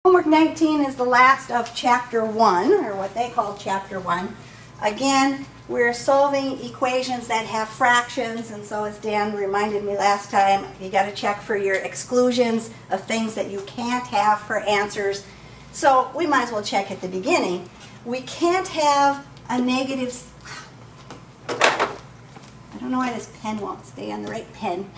Homework 19 is the last of Chapter 1, or what they call Chapter 1. Again, we're solving equations that have fractions, and so as Dan reminded me last time, you got to check for your exclusions of things that you can't have for answers. So we might as well check at the beginning. We can't have a negative... I don't know why this pen won't stay on the right pen.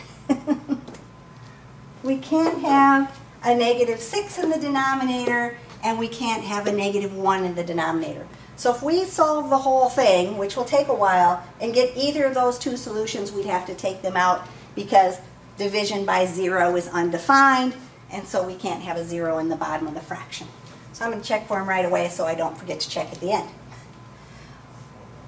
We can't have a negative 6 in the denominator, and we can't have a negative 1 in the denominator. So if we solve the whole thing, which will take a while, and get either of those two solutions, we'd have to take them out because division by 0 is undefined, and so we can't have a 0 in the bottom of the fraction. So I'm going to check for them right away so I don't forget to check at the end.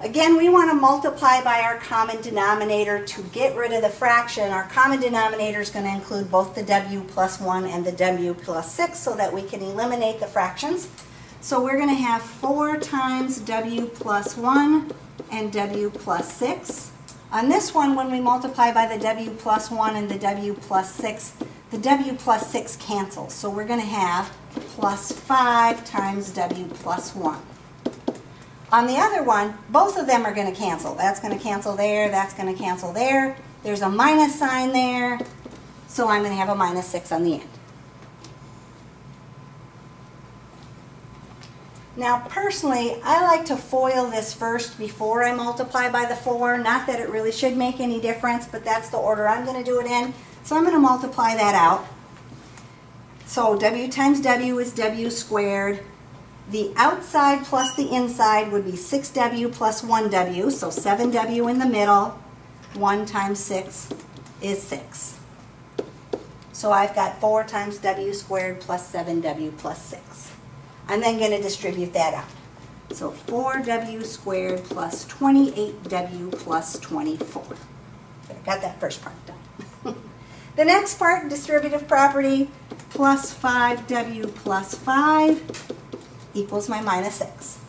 Again, we want to multiply by our common denominator to get rid of the fraction. Our common denominator is going to include both the w plus 1 and the w plus 6 so that we can eliminate the fractions. So we're going to have 4 times w plus 1 and w plus 6. On this one, when we multiply by the w plus 1 and the w plus 6, the w plus 6 cancels. So we're going to have plus 5 times w plus 1. On the other one, both of them are going to cancel. That's going to cancel there, that's going to cancel there. There's a minus sign there, so I'm going to have a minus 6 on the end. Now, personally, I like to FOIL this first before I multiply by the 4. Not that it really should make any difference, but that's the order I'm going to do it in. So I'm going to multiply that out. So w times w is w squared. The outside plus the inside would be 6w plus 1w, so 7w in the middle. 1 times 6 is 6. So I've got 4 times w squared plus 7w plus 6. I'm then going to distribute that out. So 4w squared plus 28w plus 24. So I got that first part done. The next part, distributive property, plus 5w plus 5 equals my minus 6.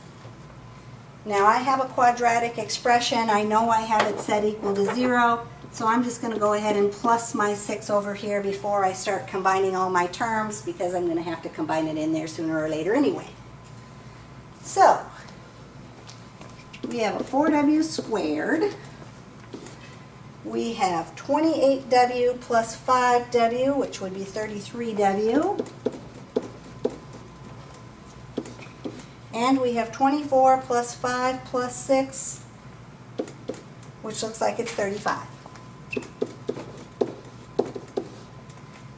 Now I have a quadratic expression. I know I have it set equal to 0, so I'm just going to go ahead and plus my 6 over here before I start combining all my terms, because I'm going to have to combine it in there sooner or later anyway. So we have a 4w squared. We have 28w plus 5w, which would be 33w. And we have 24 plus 5 plus 6, which looks like it's 35.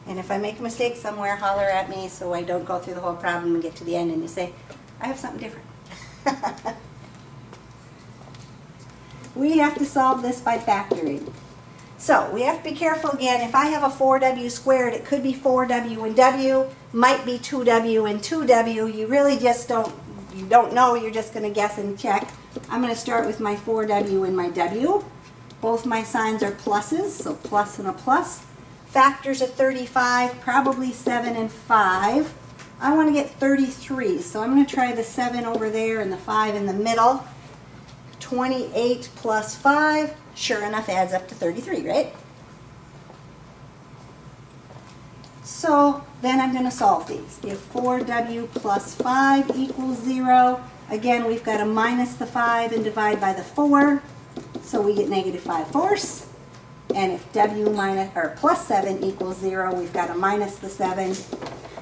And if I make a mistake somewhere, holler at me so I don't go through the whole problem and get to the end and you say, I have something different. We have to solve this by factoring. So we have to be careful again. If I have a 4w squared, it could be 4w and w, might be 2w and 2w. You really just don't know, you're just going to guess and check. I'm going to start with my 4w and my w. Both my signs are pluses, so plus and a plus. Factors of 35, probably 7 and 5. I want to get 33, so I'm going to try the 7 over there and the 5 in the middle. 28 plus 5, sure enough, adds up to 33, right? So then I'm going to solve these. If 4w plus 5 equals 0, again we've got to minus the 5 and divide by the 4, so we get negative 5/4. And if w minus or plus 7 equals 0, we've got to minus the 7,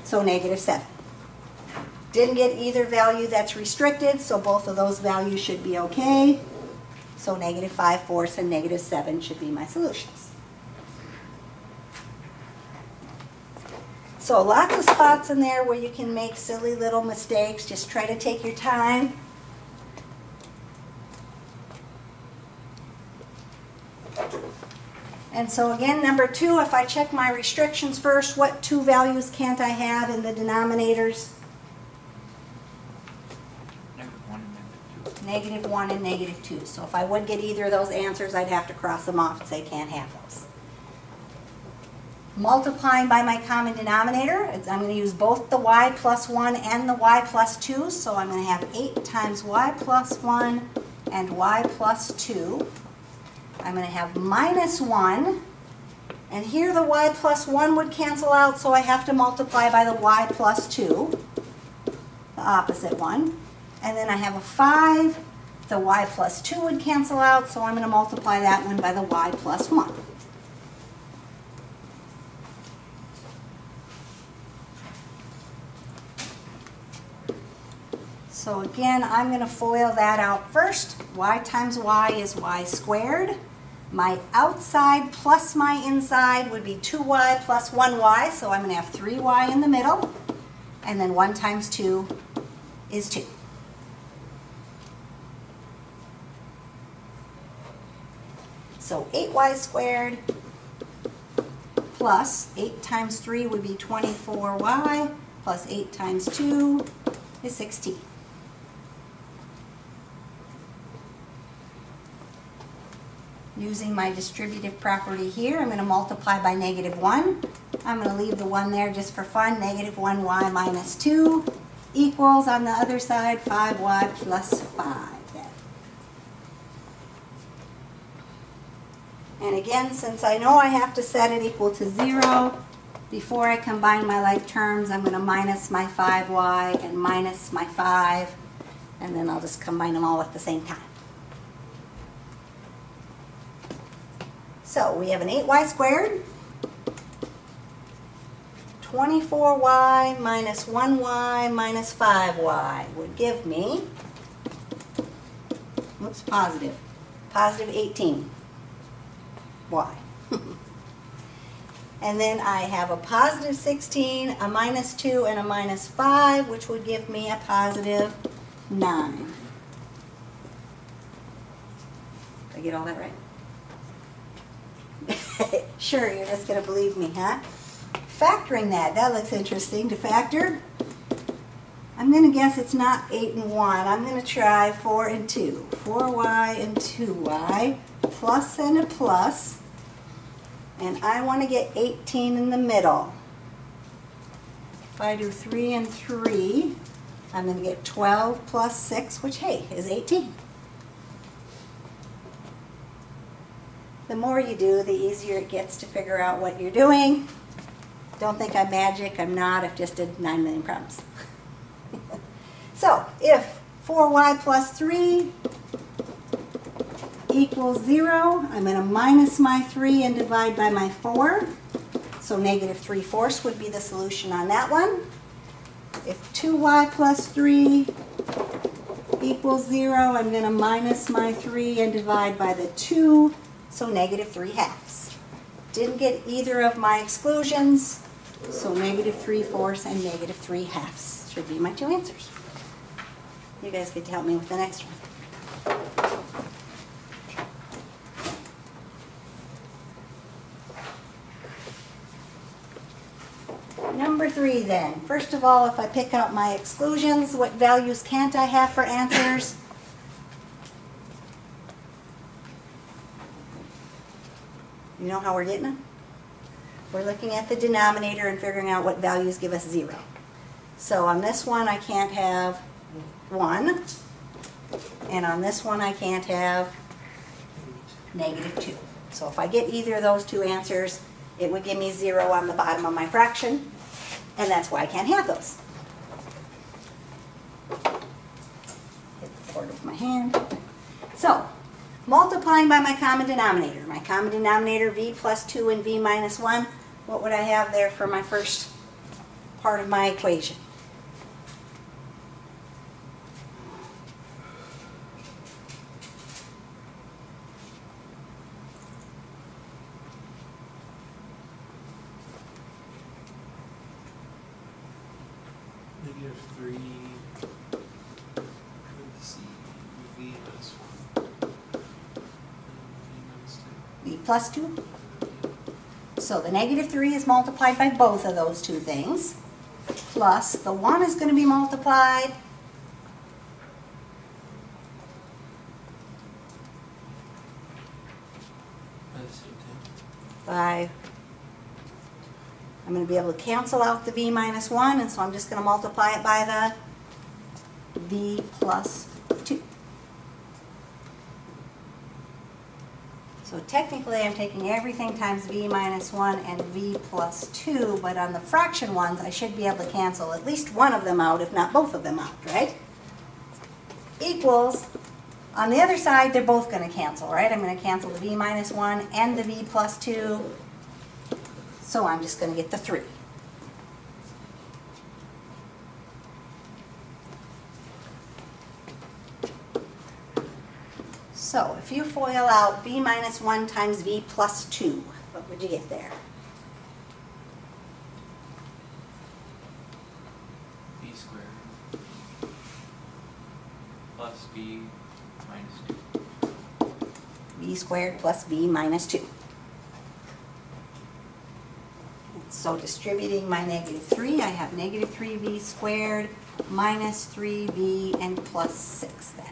so negative 7. Didn't get either value that's restricted, so both of those values should be okay. So negative 5/4 and negative 7 should be my solutions. So lots of spots in there where you can make silly little mistakes. Just try to take your time. And so again, number 2, if I check my restrictions first, what 2 values can't I have in the denominators? Negative 1 and negative 2. So if I would get either of those answers, I'd have to cross them off and say can't have those. Multiplying by my common denominator, I'm going to use both the y plus 1 and the y plus 2, so I'm going to have 8 times y plus 1 and y plus 2. I'm going to have minus 1 And here the y plus 1 would cancel out, so I have to multiply by the y plus 2, the opposite one. And then I have a 5. The y plus 2 would cancel out, so I'm going to multiply that one by the y plus 1. So again, I'm going to FOIL that out first. Y times y is y squared. My outside plus my inside would be 2y plus 1y, so I'm going to have 3y in the middle. And then 1 times 2 is 2. So 8y squared plus 8 times 3 would be 24y plus 8 times 2 is 16. Using my distributive property here, I'm going to multiply by -1. I'm going to leave the 1 there just for fun. -1y minus 2 equals, on the other side, 5y plus 5. And again, since I know I have to set it equal to 0, before I combine my like terms, I'm going to minus my 5y and minus my 5, and then I'll just combine them all at the same time. So we have an 8y squared, 24y minus 1y minus 5y would give me, oops, positive 18y. And then I have a positive 16, a minus 2, and a minus 5, which would give me a positive 9. Did I get all that right? Sure, you're just going to believe me, huh? Factoring that looks interesting to factor. I'm going to guess it's not 8 and 1. I'm going to try 4 and 2. 4y and 2y, plus and a plus. And I want to get 18 in the middle. If I do 3 and 3, I'm going to get 12 plus 6, which, hey, is 18. The more you do, the easier it gets to figure out what you're doing. Don't think I'm magic. I'm not. I've just did 9 million problems. So, if 4y plus 3 equals 0, I'm going to minus my 3 and divide by my 4. So -3/4 would be the solution on that one. If 2y plus 3 equals 0, I'm going to minus my 3 and divide by the 2. So -3/2. Didn't get either of my exclusions, so -3/4 and -3/2 should be my two answers. You guys get to help me with the next one. Number 3 then. First of all, if I pick out my exclusions, what values can't I have for answers? You know how we're getting them? We're looking at the denominator and figuring out what values give us 0. So on this one I can't have 1, and on this one I can't have -2. So if I get either of those two answers, it would give me 0 on the bottom of my fraction, and that's why I can't have those. Hit the board with my hand. So, multiplying by my common denominator. My common denominator, v plus 2 and v minus 1. What would I have there for my first part of my equation? -3 v minus 1 v plus 2. So the -3 is multiplied by both of those two things, plus the 1 is going to be multiplied by, I'm going to be able to cancel out the v minus 1, and so I'm just going to multiply it by the v plus 2. So So technically I'm taking everything times v minus 1 and v plus 2, but on the fraction ones I should be able to cancel at least one of them out, if not both of them out, right? Equals, on the other side they're both going to cancel, right? I'm going to cancel the v minus 1 and the v plus 2, so I'm just going to get the 3. So if you FOIL out v minus 1 times v plus 2, what would you get there? V squared plus V minus 2. V squared plus v minus 2. So distributing my negative 3, I have negative 3v squared minus 3v and plus 6 then.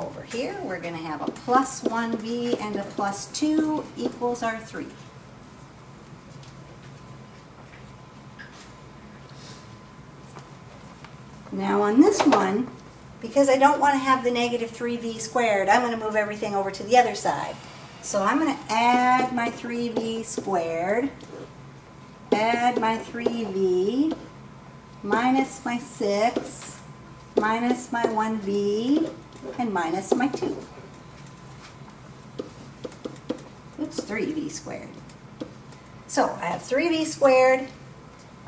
Over here, we're going to have a plus 1v and a plus 2 equals our 3. Now on this one, because I don't want to have the negative 3v squared, I'm going to move everything over to the other side. So I'm going to add my 3v squared, add my 3v, minus my 6, minus my 1v, and minus my 2. Oops, 3v squared. So I have 3v squared,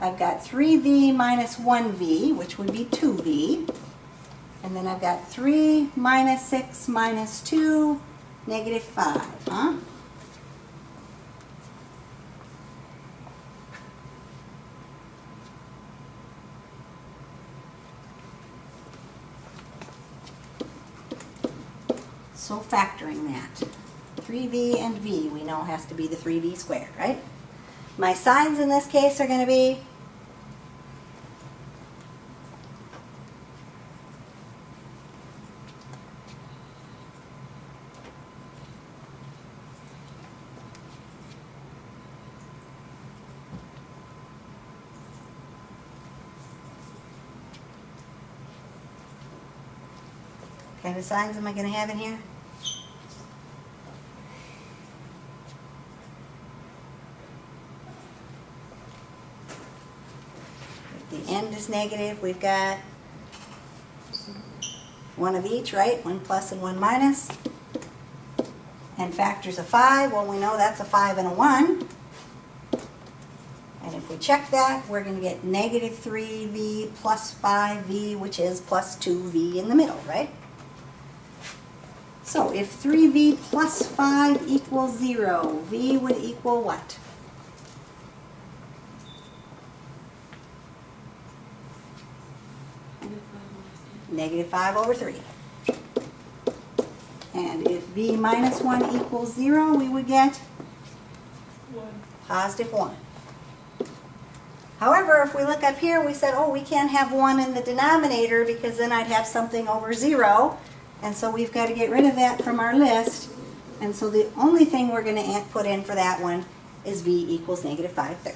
I've got 3v minus 1v, which would be 2v, and then I've got 3 minus 6 minus 2, negative 5, huh? So factoring that, 3v and v we know has to be the 3v squared, right? My signs in this case are going to be what kind of signs am I going to have in here? If the end is negative, we've got one of each, right? One plus and one minus. And factors of 5, well, we know that's a 5 and a 1. And if we check that, we're going to get negative 3v plus 5v, which is plus 2v in the middle, right? So if 3v plus 5 equals 0, v would equal what? Negative 5 over 3. And if v minus 1 equals 0, we would get 1. Positive 1. However, if we look up here, we said, oh, we can't have 1 in the denominator because then I'd have something over 0. And so we've got to get rid of that from our list. And so the only thing we're going to put in for that one is v equals negative 5/3.